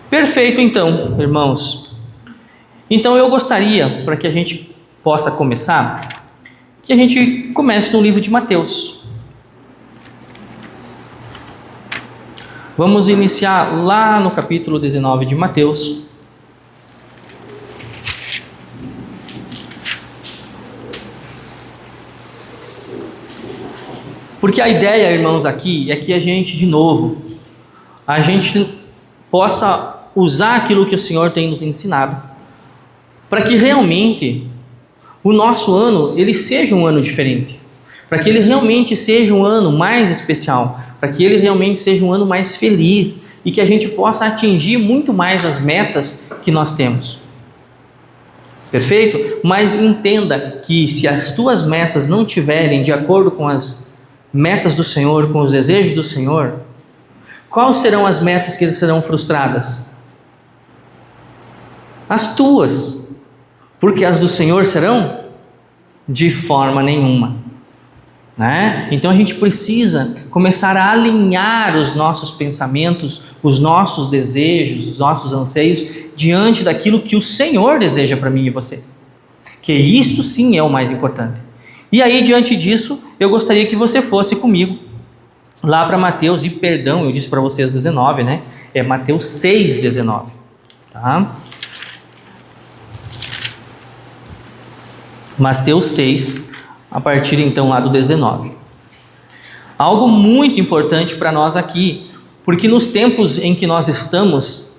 Perfeito, então, irmãos. Então eu gostaria, para que a gente possa começar, que a gente comece no livro de Mateus. Vamos iniciar lá no capítulo 19 de Mateus. Porque a ideia, irmãos, aqui é que a gente, de novo, a gente possa usar aquilo que o Senhor tem nos ensinado, para que realmente o nosso ano, ele seja um ano diferente, para que ele realmente seja um ano mais especial, para que ele realmente seja um ano mais feliz e que a gente possa atingir muito mais as metas que nós temos. Perfeito? Mas entenda que se as tuas metas não tiverem de acordo com as metas do Senhor, com os desejos do Senhor, quais serão as metas que serão frustradas? As tuas, porque as do Senhor serão de forma nenhuma, né? Então a gente precisa começar a alinhar os nossos pensamentos, os nossos desejos, os nossos anseios diante daquilo que o Senhor deseja para mim e você, que isto sim é o mais importante. E aí, diante disso, eu gostaria que você fosse comigo lá para Mateus, e perdão, eu disse para vocês 19, né? É Mateus 6,19, tá? Mateus 6, a partir então lá do 19. Algo muito importante para nós aqui, porque nos tempos em que nós estamos,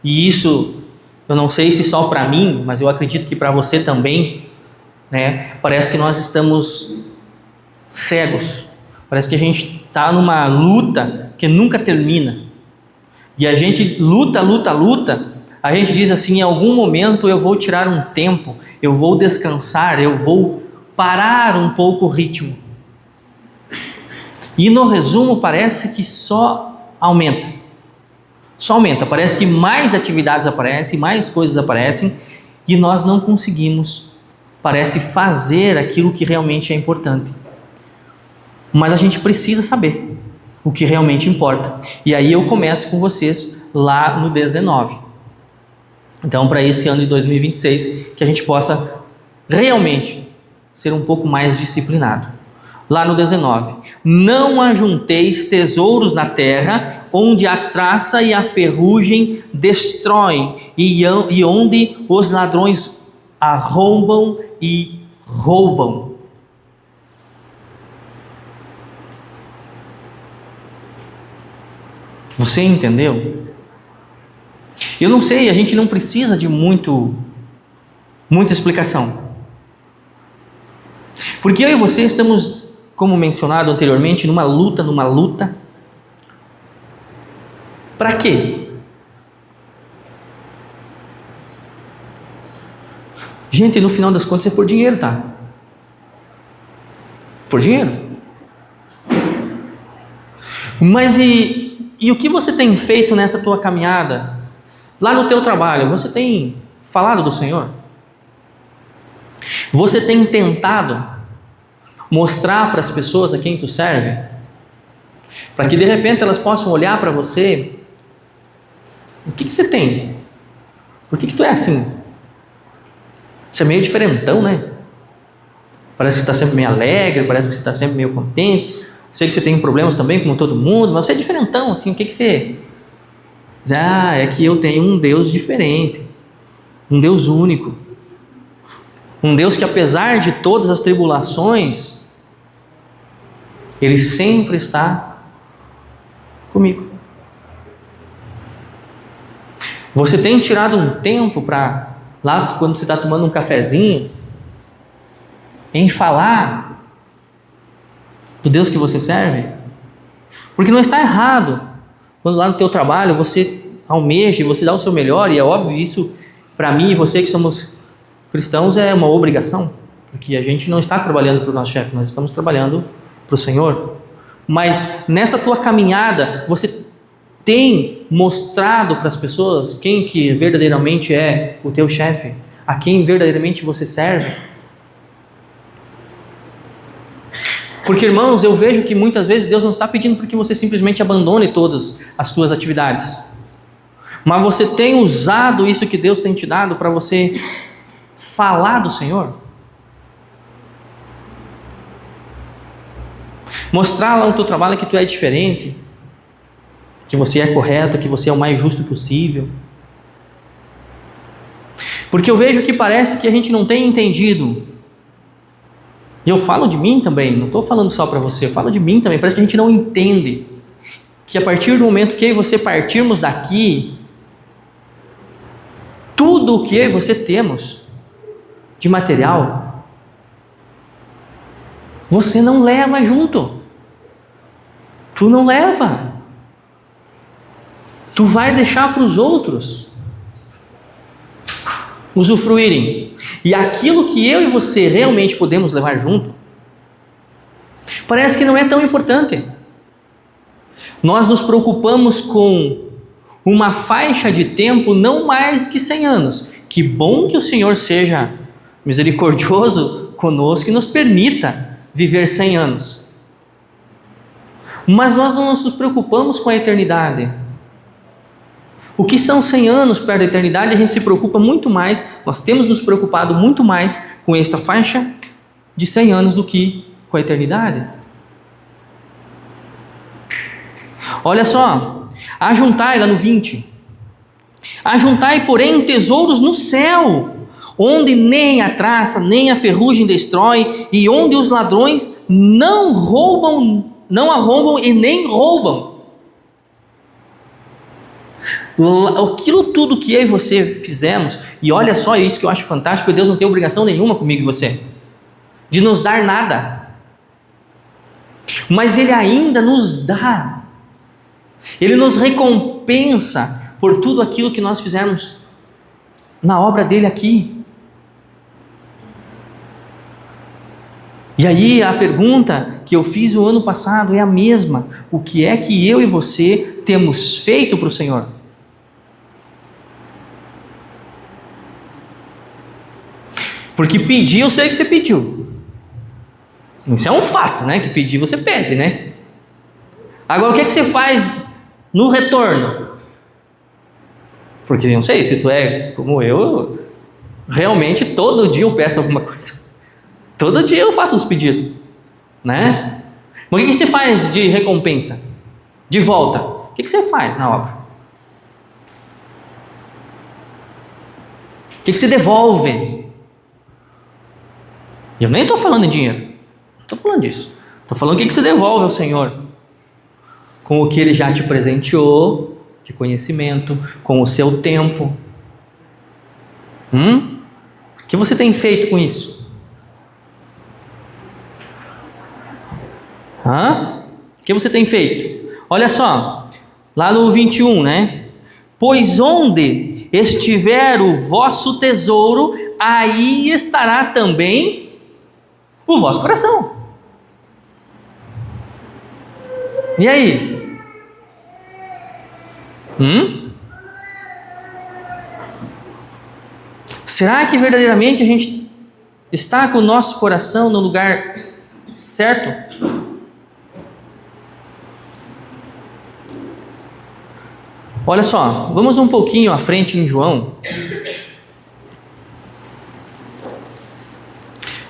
e isso eu não sei se só para mim, mas eu acredito que para você também, né? Parece que nós estamos cegos, parece que a gente está numa luta que nunca termina, e a gente luta, a gente diz assim: em algum momento eu vou tirar um tempo, eu vou descansar, eu vou parar um pouco o ritmo, e no resumo parece que só aumenta, parece que mais atividades aparecem, mais coisas aparecem, e nós não conseguimos, parece, fazer aquilo que realmente é importante. Mas a gente precisa saber o que realmente importa. E aí eu começo com vocês lá no 19. Então, para esse ano de 2026, que a gente possa realmente ser um pouco mais disciplinado. Lá no 19: não ajunteis tesouros na terra, onde a traça e a ferrugem destroem, e onde os ladrões arrombam e roubam. Você entendeu? Eu não sei, a gente não precisa de muita explicação. Porque eu e você estamos, como mencionado anteriormente, numa luta. Para quê? Gente, no final das contas é por dinheiro, tá? Por dinheiro. Mas e o que você tem feito nessa tua caminhada? Lá no teu trabalho, você tem falado do Senhor? Você tem tentado mostrar para as pessoas a quem tu serve? Para que de repente elas possam olhar para você: o que você tem? Por que tu é assim? Você é meio diferentão, né? Parece que você está sempre meio alegre, parece que você está sempre meio contente. Sei que você tem problemas também, como todo mundo, mas você é diferentão, assim, o que você... é que eu tenho um Deus diferente, um Deus único, um Deus que, apesar de todas as tribulações, Ele sempre está comigo. Você tem tirado um tempo para, lá quando você está tomando um cafezinho, em falar do Deus que você serve? Porque não está errado quando lá no teu trabalho você almeja, você dá o seu melhor, e é óbvio, isso para mim e você que somos cristãos é uma obrigação, porque a gente não está trabalhando para o nosso chefe, nós estamos trabalhando para o Senhor. Mas nessa tua caminhada, você tem mostrado para as pessoas quem que verdadeiramente é o teu chefe, a quem verdadeiramente você serve? Porque, irmãos, eu vejo que muitas vezes Deus não está pedindo para que você simplesmente abandone todas as suas atividades, Mas você tem usado isso que Deus tem te dado para você falar do Senhor? Mostrar lá no teu trabalho que tu é diferente, que você é correto, que você é o mais justo possível. Porque eu vejo que parece que a gente não tem entendido. E eu falo de mim também, não estou falando só para você, eu falo de mim também. Parece que a gente não entende que a partir do momento que eu e você partirmos daqui, tudo o que eu e você temos de material, você não leva junto. Tu não leva. Tu vai deixar para os outros usufruírem. E aquilo que eu e você realmente podemos levar junto, parece que não é tão importante. Nós nos preocupamos com uma faixa de tempo não mais que 100 anos. Que bom que o Senhor seja misericordioso conosco e nos permita viver 100 anos. Mas nós não nos preocupamos com a eternidade. O que são 100 anos perto da eternidade, a gente se preocupa muito mais, nós temos nos preocupado muito mais com esta faixa de 100 anos do que com a eternidade. Olha só, ajuntai lá no 20, ajuntai porém tesouros no céu, onde nem a traça, nem a ferrugem destrói, e onde os ladrões não arrombam e nem roubam. Aquilo tudo que eu e você fizemos, e olha só isso que eu acho fantástico, Deus não tem obrigação nenhuma comigo e você, de nos dar nada, mas Ele ainda nos dá, Ele nos recompensa por tudo aquilo que nós fizemos na obra dEle aqui. E aí a pergunta que eu fiz o ano passado é a mesma: o que é que eu e você temos feito para o Senhor? Porque pedir, eu sei que você pediu. Isso é um fato, né? Que pedir você pede, né? Agora, o que é que você faz no retorno? Porque eu não sei, se tu é como eu, realmente todo dia eu peço alguma coisa. Todo dia eu faço os pedidos, né? Mas o que você faz de recompensa? De volta? O que você faz na obra? O que você devolve? Eu nem estou falando em dinheiro, não estou falando disso. Estou falando o que você devolve ao Senhor com o que Ele já te presenteou de conhecimento, com o seu tempo. O que você tem feito com isso? O que você tem feito? Olha só, lá no 21, né? Pois onde estiver o vosso tesouro, aí estará também o vosso coração. E aí? Será que verdadeiramente a gente está com o nosso coração no lugar certo? Olha só, vamos um pouquinho à frente em João.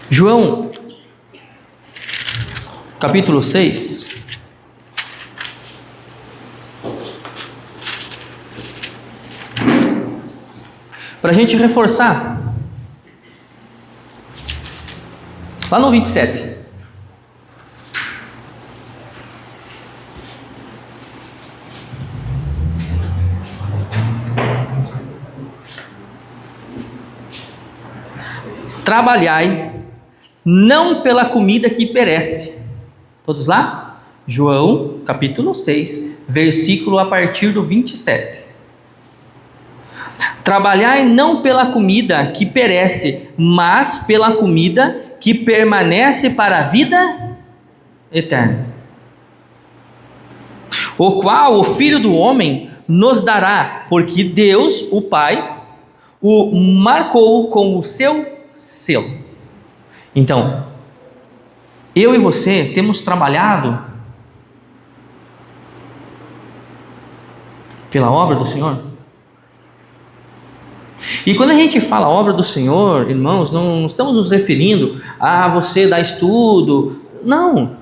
João, capítulo 6. Para a gente reforçar, lá no 27. Trabalhai não pela comida que perece. Todos lá? João, capítulo 6, versículo a partir do 27. Trabalhai não pela comida que perece, mas pela comida que permanece para a vida eterna, o qual o Filho do Homem nos dará, porque Deus, o Pai, o marcou com o seu selo. Então, eu e você temos trabalhado pela obra do Senhor? E quando a gente fala obra do Senhor, irmãos, não estamos nos referindo a você dar estudo. Não.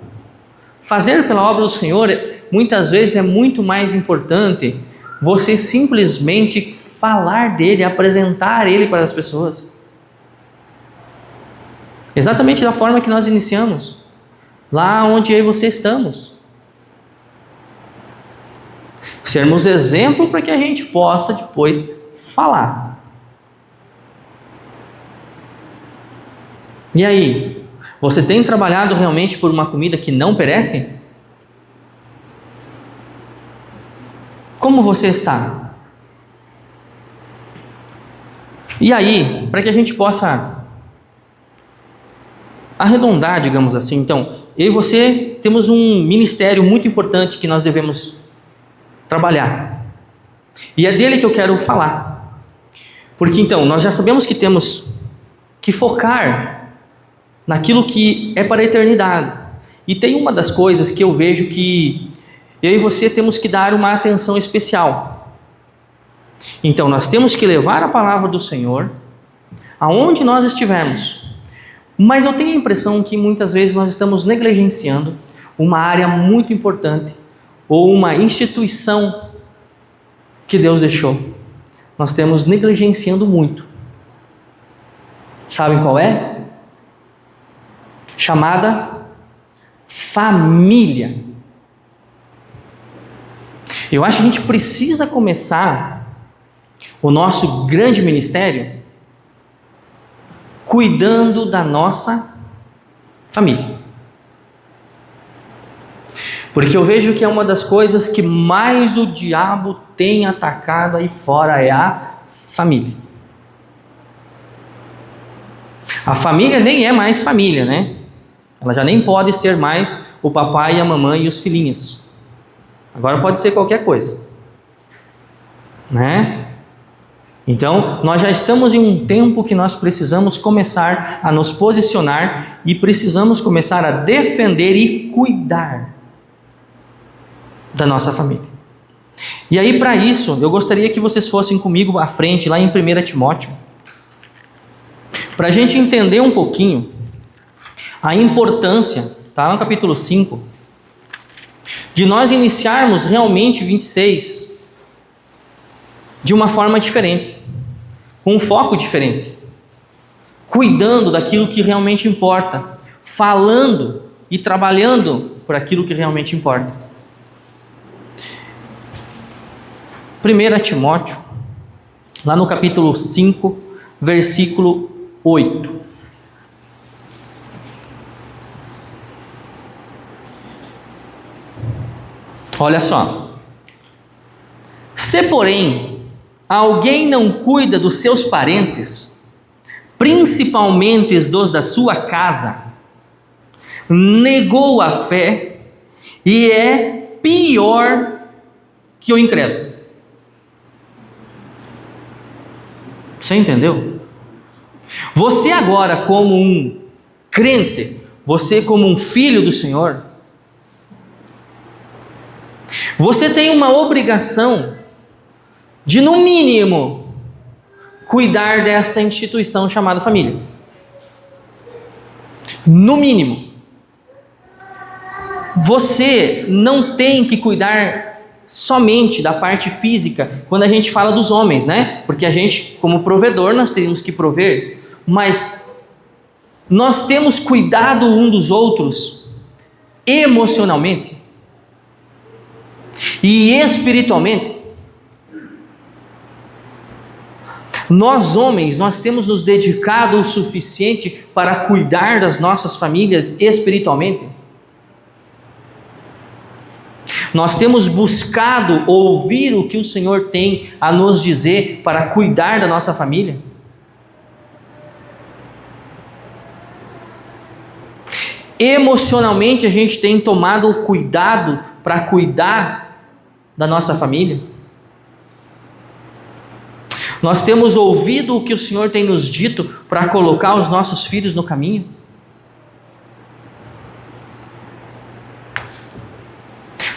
Fazer pela obra do Senhor, muitas vezes é muito mais importante você simplesmente falar dele, apresentar ele para as pessoas. Exatamente da forma que nós iniciamos, lá onde eu e você estamos. Sermos exemplo para que a gente possa depois falar. E aí, você tem trabalhado realmente por uma comida que não perece? Como você está? E aí, para que a gente possa arredondar, digamos assim, então, eu e você temos um ministério muito importante que nós devemos trabalhar. E é dele que eu quero falar. Porque então, nós já sabemos que temos que focar naquilo que é para a eternidade. E tem uma das coisas que eu vejo que eu e você temos que dar uma atenção especial. Então, nós temos que levar a palavra do Senhor aonde nós estivermos. Mas eu tenho a impressão que muitas vezes nós estamos negligenciando uma área muito importante ou uma instituição que Deus deixou. Nós estamos negligenciando muito. Sabem qual é? Chamada família. Eu acho que a gente precisa começar o nosso grande ministério cuidando da nossa família. Porque eu vejo que é uma das coisas que mais o diabo tem atacado aí fora é a família. A família nem é mais família, né? Ela já nem pode ser mais o papai e a mamãe e os filhinhos. Agora pode ser qualquer coisa, né? Então, nós já estamos em um tempo que nós precisamos começar a nos posicionar e precisamos começar a defender e cuidar da nossa família. E aí, para isso, eu gostaria que vocês fossem comigo à frente, lá em 1 Timóteo, para a gente entender um pouquinho a importância, está no capítulo 5, de nós iniciarmos realmente 26 de uma forma diferente, com um foco diferente, cuidando daquilo que realmente importa, falando e trabalhando por aquilo que realmente importa. 1 Timóteo, lá no capítulo 5, versículo 8. Olha só. Se, porém, alguém não cuida dos seus parentes, principalmente dos da sua casa, negou a fé e é pior que o incrédulo. Você entendeu? Você agora, como um crente, você como um filho do Senhor, você tem uma obrigação de, no mínimo, cuidar dessa instituição chamada família. No mínimo. Você não tem que cuidar somente da parte física, quando a gente fala dos homens, né? Porque a gente, como provedor, nós teríamos que prover, mas nós temos cuidado um dos outros emocionalmente e espiritualmente. Nós homens, nós temos nos dedicado o suficiente para cuidar das nossas famílias espiritualmente? Nós temos buscado ouvir o que o Senhor tem a nos dizer para cuidar da nossa família? Emocionalmente a gente tem tomado o cuidado para cuidar da nossa família? Nós temos ouvido o que o Senhor tem nos dito para colocar os nossos filhos no caminho?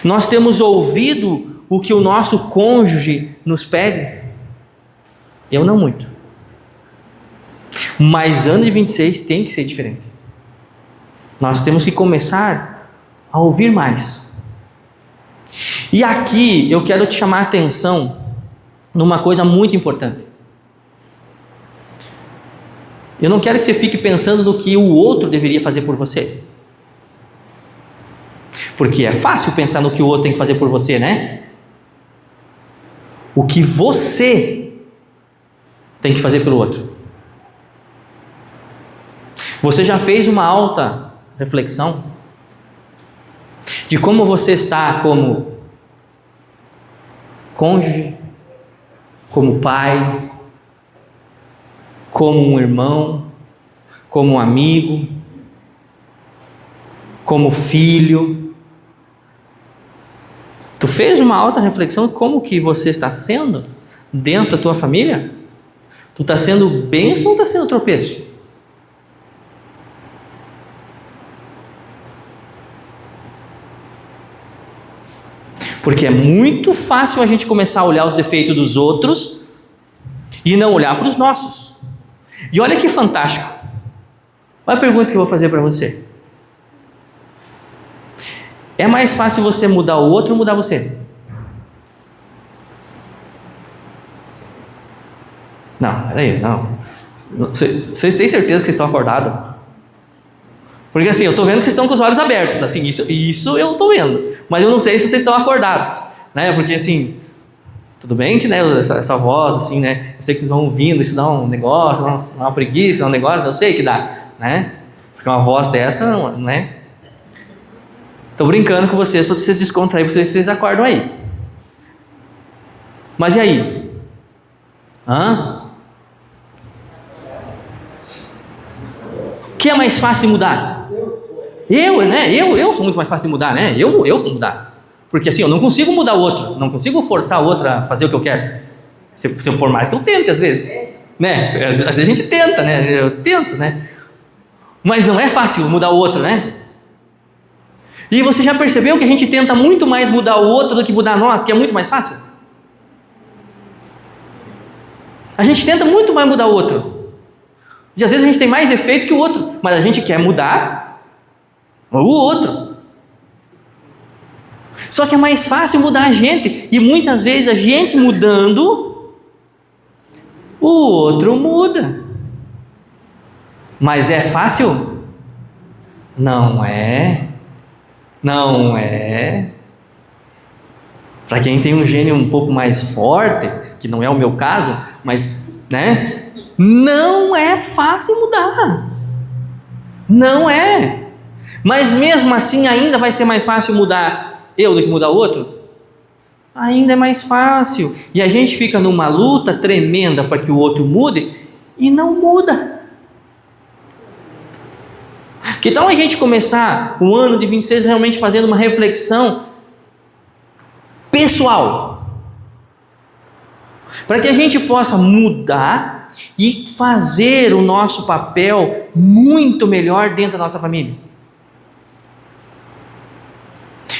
Nós temos ouvido o que o nosso cônjuge nos pede? Eu não muito. Mas ano de 26 tem que ser diferente. Nós temos que começar a ouvir mais. E aqui eu quero te chamar a atenção numa coisa muito importante. Eu não quero que você fique pensando no que o outro deveria fazer por você. Porque é fácil pensar no que o outro tem que fazer por você, né? O que você tem que fazer pelo outro. Você já fez uma alta reflexão de como você está como cônjuge, como pai, como um irmão, como um amigo, como filho? Tu fez uma alta reflexão de como que você está sendo dentro da tua família? Tu está sendo bênção ou está sendo tropeço? Porque é muito fácil a gente começar a olhar os defeitos dos outros e não olhar para os nossos. E olha que fantástico. Olha a pergunta que eu vou fazer para você. É mais fácil você mudar o outro ou mudar você? Não, peraí, não. Vocês têm certeza que vocês estão acordados? Porque assim, eu estou vendo que vocês estão com os olhos abertos, assim, isso eu estou vendo, mas eu não sei se vocês estão acordados, né? Porque assim, tudo bem que, né, essa voz, assim, né? Eu sei que vocês vão ouvindo, isso dá um negócio, dá uma preguiça, dá um negócio, eu sei que dá, né? Porque uma voz dessa, né? Estou brincando com vocês para vocês descontraírem, para vocês acordam aí. Mas e aí? O que é mais fácil de mudar? Eu sou muito mais fácil de mudar, né? Eu vou mudar. Porque assim, eu não consigo mudar o outro, não consigo forçar o outro a fazer o que eu quero. Se eu por mais que eu tente às vezes, né? Às vezes a gente tenta, né? Eu tento, né? Mas não é fácil mudar o outro, né? E você já percebeu que a gente tenta muito mais mudar o outro do que mudar nós, que é muito mais fácil? A gente tenta muito mais mudar o outro. E às vezes a gente tem mais defeito que o outro, mas a gente quer mudar o outro. Só que é mais fácil mudar a gente, e muitas vezes a gente mudando, o outro muda. Mas é fácil? Não é. Não é. Para quem tem um gênio um pouco mais forte, que não é o meu caso, mas, né? Não é fácil mudar. Não é. Mas mesmo assim ainda vai ser mais fácil mudar eu do que mudar o outro? Ainda é mais fácil. E a gente fica numa luta tremenda para que o outro mude e não muda. Que tal a gente começar o ano de 26 realmente fazendo uma reflexão pessoal? Para que a gente possa mudar e fazer o nosso papel muito melhor dentro da nossa família.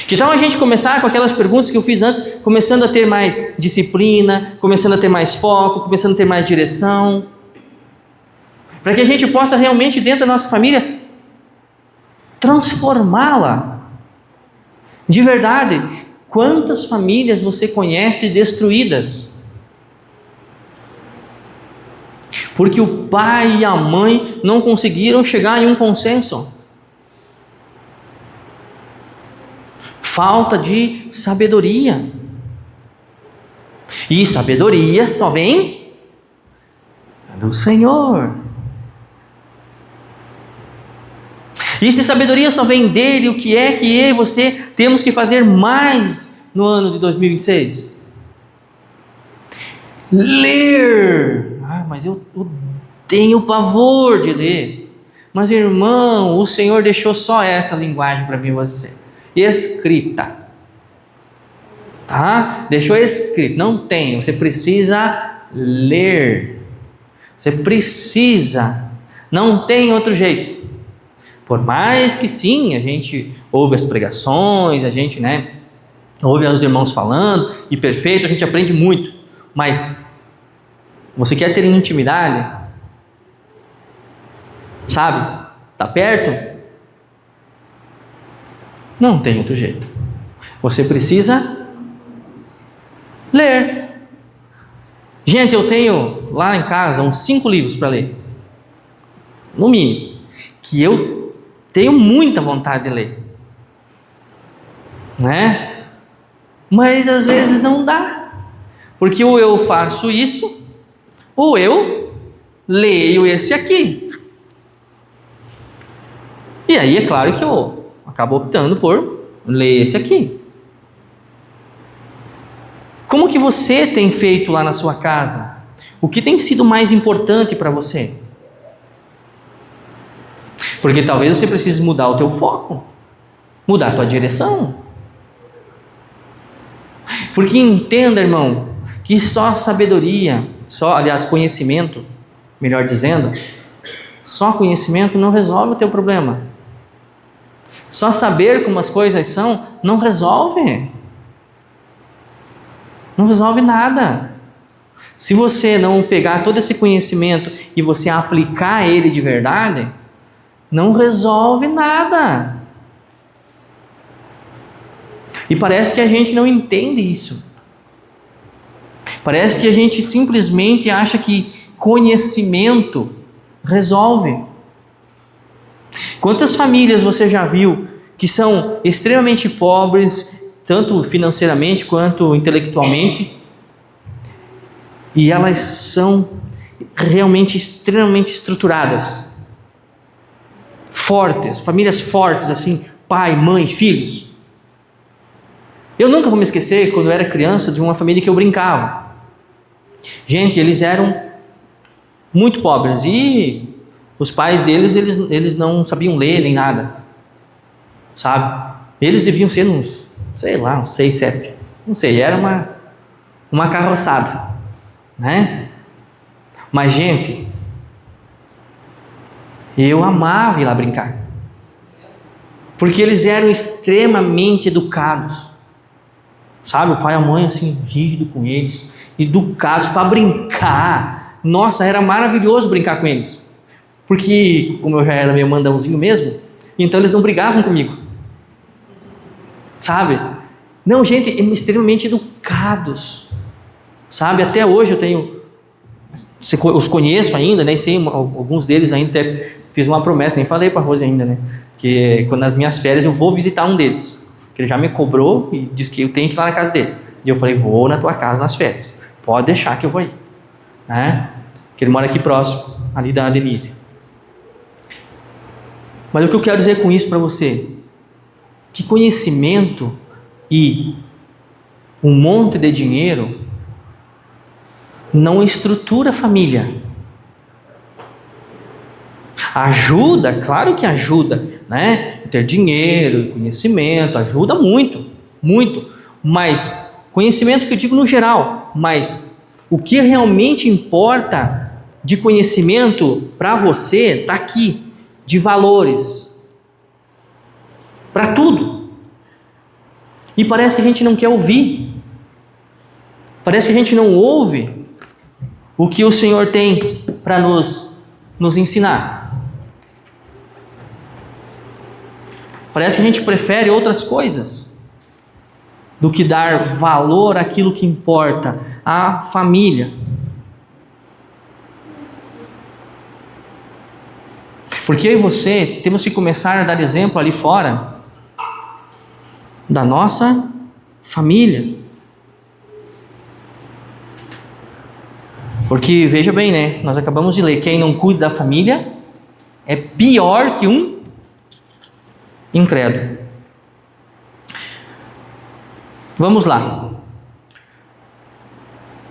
Que tal a gente começar com aquelas perguntas que eu fiz antes, começando a ter mais disciplina, começando a ter mais foco, começando a ter mais direção, para que a gente possa realmente dentro da nossa família transformá-la. De verdade, quantas famílias você conhece destruídas? Porque o pai e a mãe não conseguiram chegar em um consenso. Falta de sabedoria. E sabedoria só vem do Senhor. E se sabedoria só vem dele, o que é que eu e você temos que fazer mais no ano de 2026? Ler. Mas eu tenho pavor de ler. Mas irmão, o Senhor deixou só essa linguagem para mim e você. Escrita. Tá? Deixou escrito. Não tem. Você precisa ler. Você precisa. Não tem outro jeito. Por mais que sim, a gente ouve as pregações, a gente, né, ouve os irmãos falando, e perfeito, a gente aprende muito. Mas você quer ter intimidade? Sabe? Está perto? Não tem outro jeito. Você precisa ler. Gente, eu tenho lá em casa uns 5 livros para ler, no mínimo, que eu tenho muita vontade de ler, né? Mas às vezes não dá, porque ou eu faço isso, ou eu leio esse aqui. E aí é claro que eu acabo optando por ler esse aqui. Como que você tem feito lá na sua casa? O que tem sido mais importante para você? Porque talvez você precise mudar o teu foco, mudar a tua direção. Porque entenda, irmão, que só sabedoria, conhecimento, melhor dizendo, só conhecimento não resolve o teu problema. Só saber como as coisas são não resolve. Não resolve nada. Se você não pegar todo esse conhecimento e você aplicar ele de verdade, não resolve nada. E parece que a gente não entende isso. Parece que a gente simplesmente acha que conhecimento resolve. Quantas famílias você já viu que são extremamente pobres, tanto financeiramente quanto intelectualmente, e elas são realmente extremamente estruturadas, fortes, famílias fortes assim, pai, mãe, filhos. Eu nunca vou me esquecer, quando eu era criança, de uma família que eu brincava. Gente, eles eram muito pobres e os pais deles, eles não sabiam ler nem nada, sabe? Eles deviam ser uns, sei lá, uns 6, 7, não sei, era uma carroçada, né? Mas, gente, eu amava ir lá brincar, porque eles eram extremamente educados, sabe? O pai e a mãe, assim, rígido com eles, educados para brincar. Nossa, era maravilhoso brincar com eles, porque como eu já era meio mandãozinho mesmo, então eles não brigavam comigo, sabe? Não, gente, extremamente educados, sabe? Até hoje eu tenho, os conheço ainda, né? Sei, alguns deles ainda, até fiz uma promessa, nem falei para a Rose ainda, né? Que quando nas minhas férias eu vou visitar um deles, que ele já me cobrou e disse que eu tenho que ir lá na casa dele. E eu falei, vou na tua casa nas férias, pode deixar que eu vou ir, né? Que ele mora aqui próximo, ali da Denise. Mas o que eu quero dizer com isso para você? Que conhecimento e um monte de dinheiro não estrutura a família. Ajuda, claro que ajuda, né? Ter dinheiro, conhecimento, ajuda muito, muito. Mas, conhecimento que eu digo no geral, mas o que realmente importa de conhecimento para você está aqui, de valores, para tudo. E parece que a gente não quer ouvir, parece que a gente não ouve o que o Senhor tem para nos ensinar. Parece que a gente prefere outras coisas do que dar valor àquilo que importa, à família. Porque eu e você temos que começar a dar exemplo ali fora da nossa família. Porque veja bem, né? Nós acabamos de ler, quem não cuida da família é pior que um incrédulo. Vamos lá.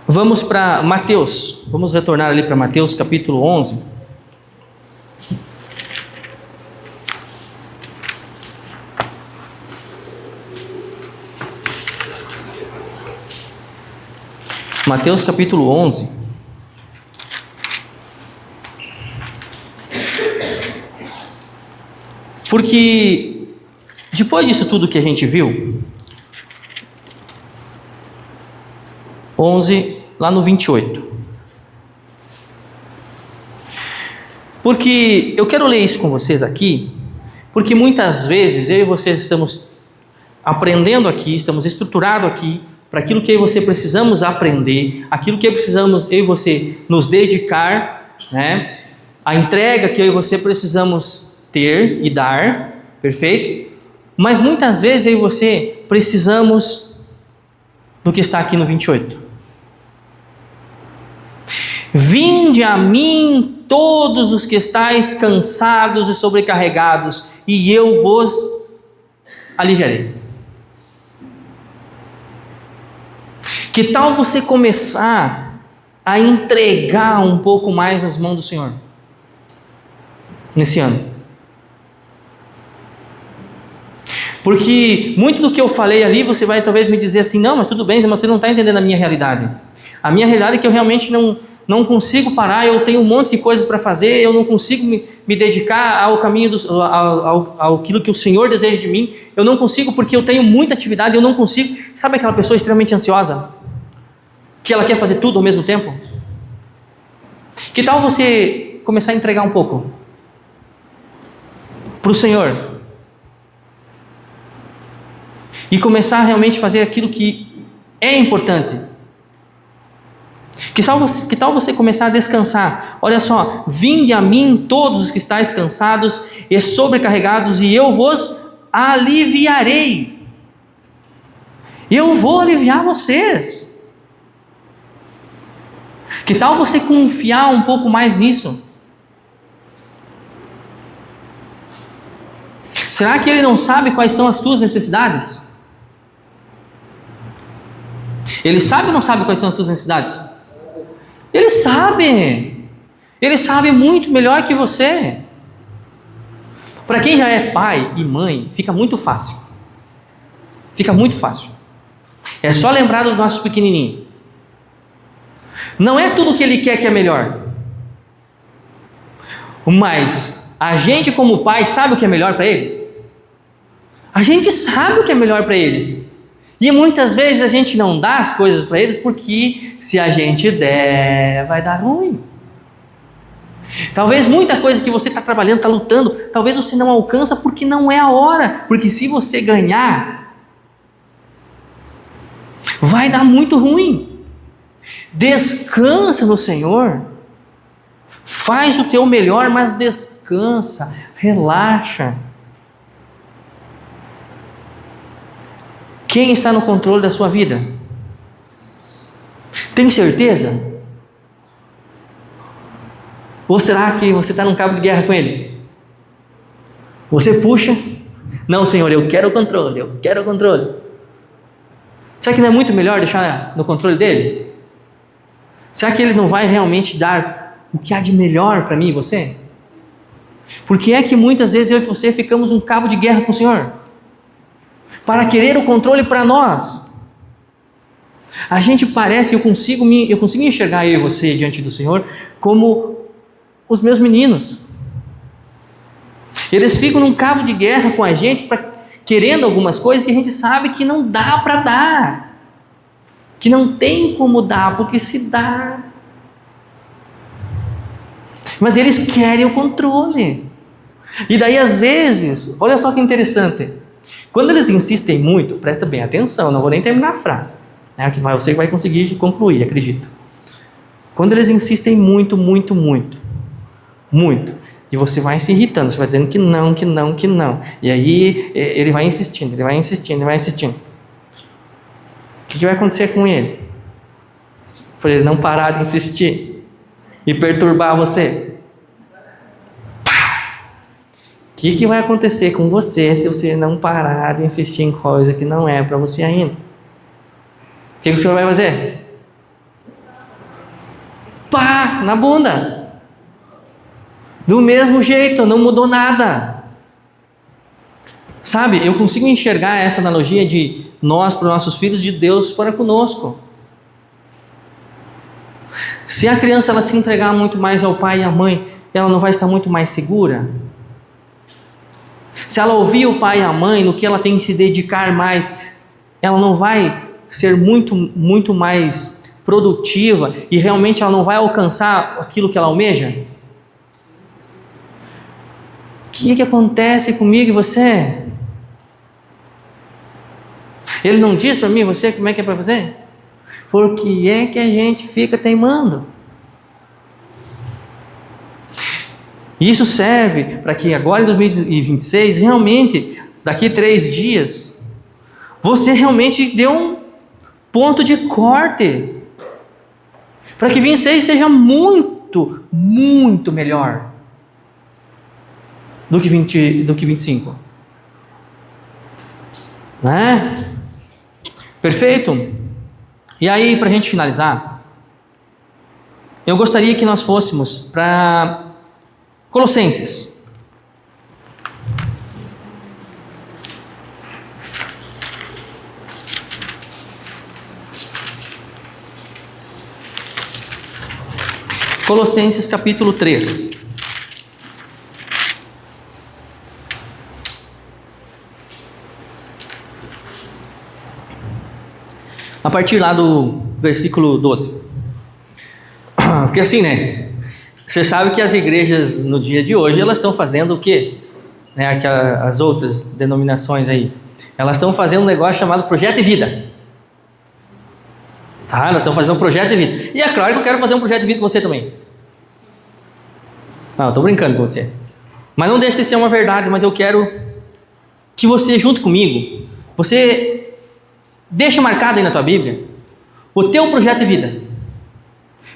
Vamos para Mateus. Vamos retornar ali para Mateus capítulo 11. Mateus capítulo 11. Porque depois disso tudo que a gente viu, 11, lá no 28. Porque eu quero ler isso com vocês aqui, porque muitas vezes eu e vocês estamos aprendendo aqui, estamos estruturados aqui para aquilo que eu e você precisamos aprender, aquilo que precisamos eu e você nos dedicar, né? A entrega que eu e você precisamos ter e dar, perfeito? Mas muitas vezes eu e você precisamos do que está aqui no 28. Vinde a mim todos os que estáis cansados e sobrecarregados, e eu vos aliviarei. Que tal você começar a entregar um pouco mais nas mãos do Senhor nesse ano? Porque muito do que eu falei ali, você vai talvez me dizer assim, não, mas tudo bem, mas você não está entendendo a minha realidade. A minha realidade é que eu realmente não consigo parar, eu tenho um monte de coisas para fazer, eu não consigo me dedicar ao caminho, aquilo que o Senhor deseja de mim, eu não consigo porque eu tenho muita atividade, eu não consigo. Sabe aquela pessoa extremamente ansiosa? Que ela quer fazer tudo ao mesmo tempo? Que tal você começar a entregar um pouco para o Senhor? E começar a realmente fazer aquilo que é importante. Que tal você começar a descansar? Olha só, vinde a mim todos os que estáis cansados e sobrecarregados, e eu vos aliviarei. Eu vou aliviar vocês. Que tal você confiar um pouco mais nisso? Será que Ele não sabe quais são as tuas necessidades? Ele sabe ou não sabe quais são as tuas necessidades? Ele sabe. Ele sabe muito melhor que você. Para quem já é pai e mãe, fica muito fácil. Fica muito fácil. É só lembrar dos nossos pequenininhos. Não é tudo que ele quer que é melhor. Mas a gente como pai sabe o que é melhor para eles. A gente sabe o que é melhor para eles. E muitas vezes a gente não dá as coisas para eles porque se a gente der, vai dar ruim. Talvez muita coisa que você está trabalhando, está lutando, talvez você não alcança porque não é a hora. Porque se você ganhar, vai dar muito ruim. Descansa no Senhor. Faz o teu melhor, mas descansa, relaxa. Quem está no controle da sua vida? Tem certeza? Ou será que você está num cabo de guerra com Ele? Você puxa, não, Senhor, eu quero o controle, eu quero o controle. Será que não é muito melhor deixar no controle dele? Será que Ele não vai realmente dar o que há de melhor para mim e você? Porque é que muitas vezes eu e você ficamos um cabo de guerra com o Senhor, para querer o controle para nós. A gente parece, eu consigo enxergar eu e você diante do Senhor como os meus meninos. Eles ficam num cabo de guerra com a gente, querendo algumas coisas que a gente sabe que não dá para dar, que não tem como dar, porque se dá. Mas eles querem o controle. E daí às vezes, olha só que interessante, quando eles insistem muito, presta bem atenção, não vou nem terminar a frase, né? Mas você vai conseguir concluir, acredito. Quando eles insistem muito, e você vai se irritando, você vai dizendo que não, e aí ele vai insistindo, o que vai acontecer com ele? Para ele não parar de insistir e perturbar você. O que vai acontecer com você se você não parar de insistir em coisa que não é para você ainda? O que o Senhor vai fazer? Pá, na bunda. Do mesmo jeito, não mudou nada. Sabe, eu consigo enxergar essa analogia de nós para os nossos filhos, de Deus para conosco. Se a criança ela se entregar muito mais ao pai e à mãe, ela não vai estar muito mais segura? Se ela ouvir o pai e a mãe no que ela tem que se dedicar mais, ela não vai ser muito mais produtiva e realmente ela não vai alcançar aquilo que ela almeja? que acontece comigo e você? Ele não diz para mim e você como é que é para fazer? Por que é que a gente fica teimando? Isso serve para que agora em 2026, realmente, daqui 3 dias, você realmente dê um ponto de corte. Para que 26 seja muito, muito melhor do que 25. Né? Perfeito? E aí, para a gente finalizar, eu gostaria que nós fôssemos para Colossenses. Colossenses capítulo 3. A partir lá do versículo 12. Porque assim, né? Você sabe que as igrejas no dia de hoje, elas estão fazendo o quê? Né, as outras denominações aí. Elas estão fazendo um negócio chamado Projeto de Vida. Tá? Elas estão fazendo um projeto de vida. E é claro que eu quero fazer um projeto de vida com você também. Não, eu estou brincando com você. Mas não deixe de ser uma verdade, mas eu quero que você, junto comigo, você deixe marcado aí na tua Bíblia o teu projeto de vida.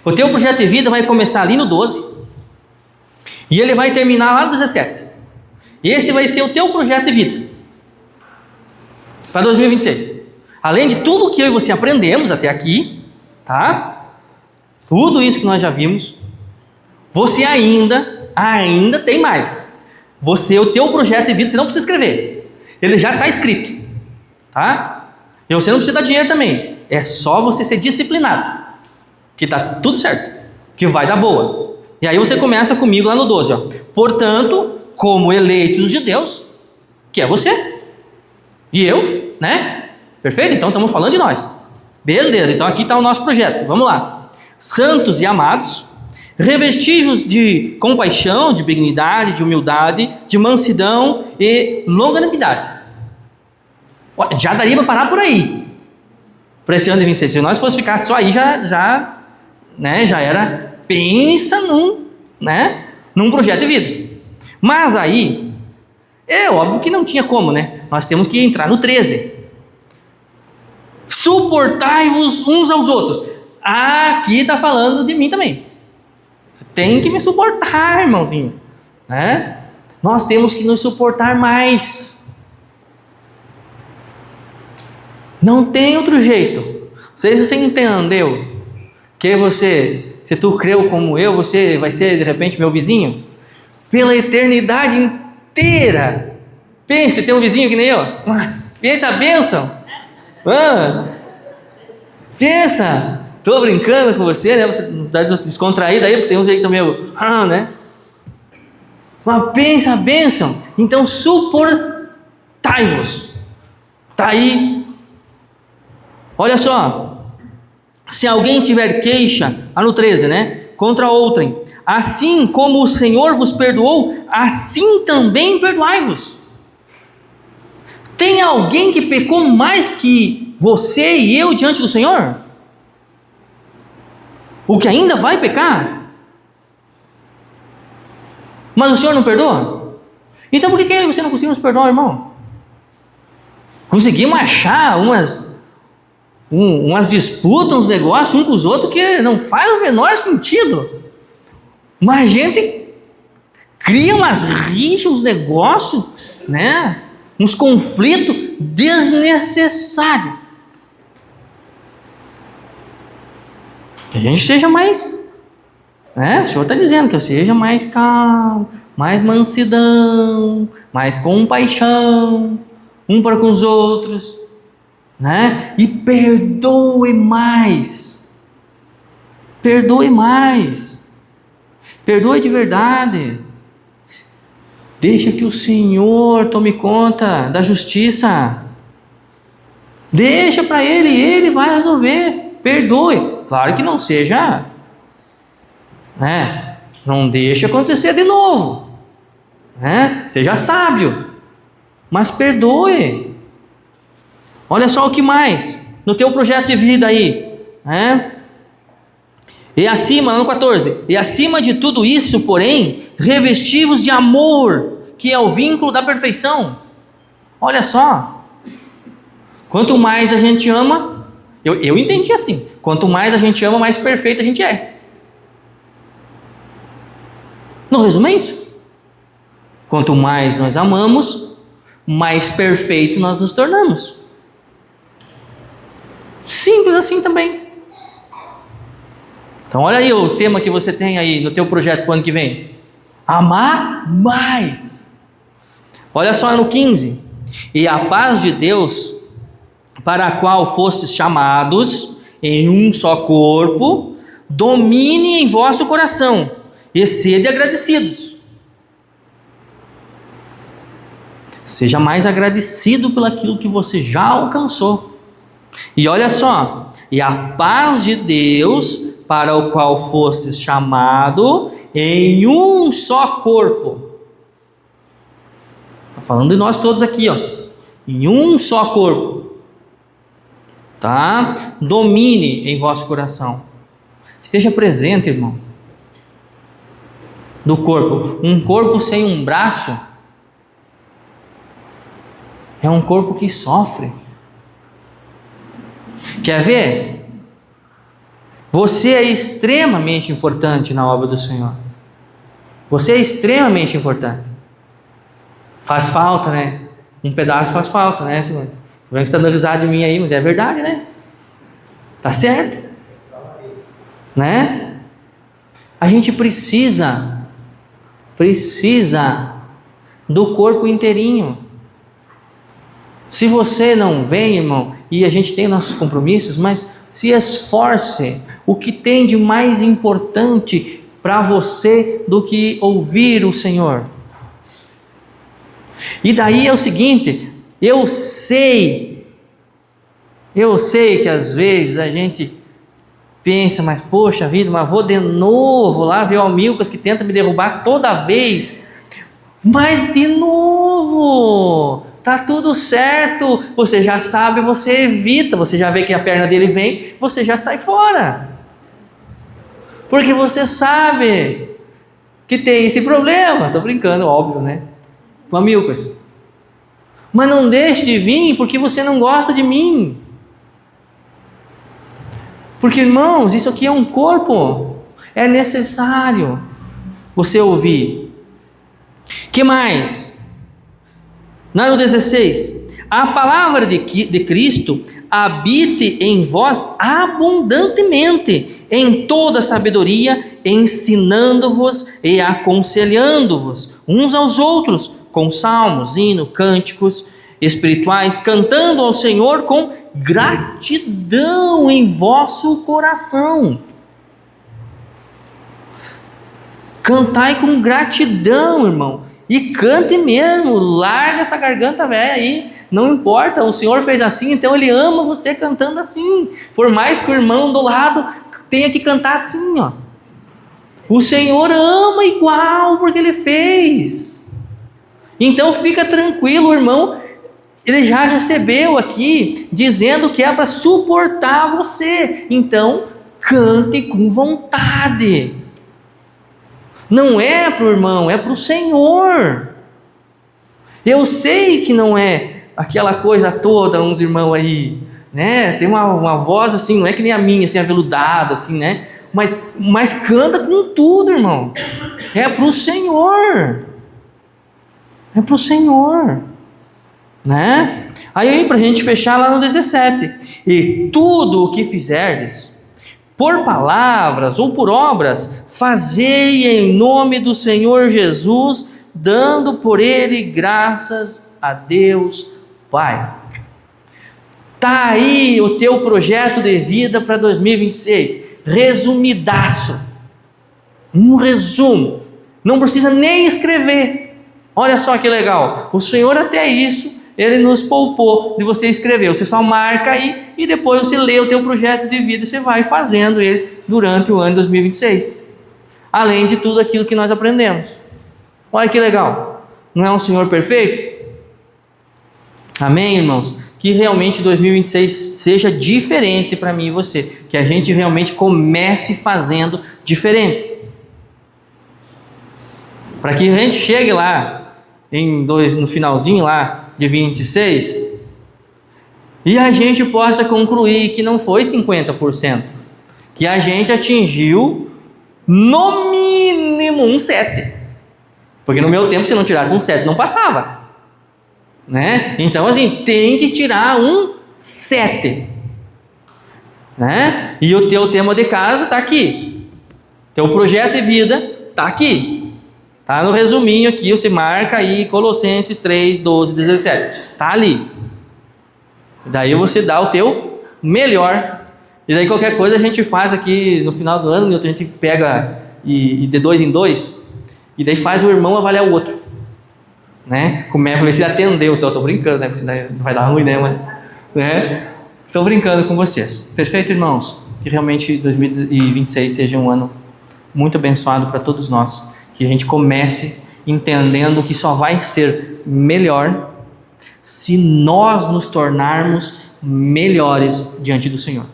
O teu projeto de vida vai começar ali no 12 e ele vai terminar lá no 17. Esse vai ser o teu projeto de vida para 2026. Além de tudo que eu e você aprendemos até aqui, tá? Tudo isso que nós já vimos, você ainda tem mais. O teu projeto de vida, você não precisa escrever. Ele já está escrito, tá? E você não precisa dar dinheiro também. É só você ser disciplinado, que está tudo certo, que vai dar boa. E aí você começa comigo lá no 12, ó. Portanto, como eleitos de Deus, que é você e eu, né? Perfeito? Então estamos falando de nós. Beleza, então aqui está o nosso projeto. Vamos lá. Santos e amados, revestidos de compaixão, de benignidade, de humildade, de mansidão e longanimidade. Já daria para parar por aí, para esse ano de 26. Se nós fosse ficar só aí, já era, pensa num projeto de vida. Mas aí, é óbvio que não tinha como, né? Nós temos que entrar no 13. Suportai-vos uns aos outros. Aqui está falando de mim também. Você tem que me suportar, irmãozinho, né? Nós temos que nos suportar mais. Não tem outro jeito. Não sei se você entendeu que se tu creu como eu, você vai ser de repente meu vizinho pela eternidade inteira. Pense, tem um vizinho que nem eu, mas pensa a bênção. Pensa, estou brincando com você, né? Você está descontraído aí, porque tem uns aí que estão meio, né? Mas pensa a bênção. Então suportai-vos. Está aí. Olha só. Se alguém tiver queixa, no 13, né? Contra outrem, assim como o Senhor vos perdoou, assim também perdoai-vos. Tem alguém que pecou mais que você e eu diante do Senhor? O que ainda vai pecar? Mas o Senhor não perdoa? Então por que eu e você não conseguimos perdoar, irmão? Conseguimos achar umas disputas, uns negócios uns com os outros que não faz o menor sentido. Mas a gente cria umas rixas, uns negócios, né? Uns conflitos desnecessários. Que a gente seja mais, né? O Senhor está dizendo que eu seja mais calmo, mais mansidão, mais compaixão, um para com os outros, né? E perdoe mais. Perdoe mais. Perdoe de verdade. Deixa que o Senhor tome conta da justiça. Deixa para Ele vai resolver. Perdoe. Claro que não seja, né? Não deixe acontecer de novo, né? Seja sábio, mas perdoe. Olha só o que mais, no teu projeto de vida aí, né? E acima, lá no 14, e acima de tudo isso, porém, revestivos de amor, que é o vínculo da perfeição. Olha só, quanto mais a gente ama, eu entendi assim, quanto mais a gente ama, mais perfeito a gente é. No resumo é isso. Quanto mais nós amamos, mais perfeito nós nos tornamos. Simples assim também. Então olha aí o tema que você tem aí no teu projeto para o ano que vem. Amar mais. Olha só no 15. E a paz de Deus, para a qual fostes chamados em um só corpo, domine em vosso coração, e sede agradecidos. Seja mais agradecido pelo aquilo que você já alcançou. E olha só, e a paz de Deus, para o qual fostes chamado em um só corpo. Está falando de nós todos aqui, ó. Em um só corpo. Tá? Domine em vosso coração. Esteja presente, irmão. Do corpo. Um corpo sem um braço é um corpo que sofre. Quer ver? Você é extremamente importante na obra do Senhor. Você é extremamente importante. Faz falta, né? Um pedaço faz falta, né, Senhor? Você vai estar dando risada de mim aí, mas é verdade, né? Tá certo? Né? A gente precisa do corpo inteirinho. Se você não vem, irmão, e a gente tem nossos compromissos, mas se esforce. O que tem de mais importante para você do que ouvir o Senhor? E daí é o seguinte, eu sei que às vezes a gente pensa, mas poxa vida, mas vou de novo lá ver o Amilcas que tenta me derrubar toda vez, mas de novo, tá tudo certo, você já sabe, você evita, você já vê que a perna dele vem, você já sai fora, porque você sabe que tem esse problema. Tô brincando, óbvio, né? Com Amilcas. Mas não deixe de vir porque você não gosta de mim. Porque, irmãos, isso aqui é um corpo. É necessário você ouvir. Que mais? No 16. A palavra de Cristo habite em vós abundantemente, em toda sabedoria, ensinando-vos e aconselhando-vos uns aos outros, com salmos, hinos, cânticos espirituais, cantando ao Senhor com gratidão em vosso coração. Cantai com gratidão, irmão, e cante mesmo, larga essa garganta velha aí, não importa, o Senhor fez assim, então Ele ama você cantando assim, por mais que o irmão do lado tenha que cantar assim, ó. O Senhor ama igual, porque Ele fez. Então fica tranquilo, irmão, Ele já recebeu aqui, dizendo que é para suportar você, então cante com vontade. Não é para o irmão, é para o Senhor. Eu sei que não é aquela coisa toda, uns irmãos aí, né? Tem uma voz assim, não é que nem a minha, assim, aveludada, assim, né? Mas canta com tudo, irmão. É para o Senhor. É para o Senhor, né? Aí para a gente fechar lá no 17. E tudo o que fizerdes, por palavras ou por obras, fazei em nome do Senhor Jesus, dando por Ele graças a Deus Pai. Tá aí o teu projeto de vida para 2026, resumidaço, um resumo, não precisa nem escrever. Olha só que legal, o Senhor até isso, Ele nos poupou de você escrever, você só marca aí e depois você lê o teu projeto de vida e você vai fazendo ele durante o ano de 2026, além de tudo aquilo que nós aprendemos. Olha que legal, Não é um Senhor perfeito? Amém, irmãos? Que realmente 2026 seja diferente para mim e você. Que a gente realmente comece fazendo diferente. Para que a gente chegue lá, no finalzinho lá de 26, e a gente possa concluir que não foi 50%. Que a gente atingiu no mínimo um 7. Porque no meu tempo, se não tirasse um 7, não passava. Né? Então, assim, tem que tirar um 7. Né? E o teu tema de casa está aqui. Teu projeto de vida está aqui. Está no resuminho aqui, você marca aí Colossenses 3, 12, 17. Está ali. Daí você dá o teu melhor. E daí qualquer coisa a gente faz aqui no final do ano, a gente pega e de 2 em 2, e daí faz o irmão avaliar o outro. Né? Como é para ver se ele atendeu. Então, eu estou brincando, né? Porque não vai dar ruim, né, mano? Né? Estou brincando com vocês. Perfeito, irmãos? Que realmente 2026 seja um ano muito abençoado para todos nós. Que a gente comece entendendo que só vai ser melhor se nós nos tornarmos melhores diante do Senhor.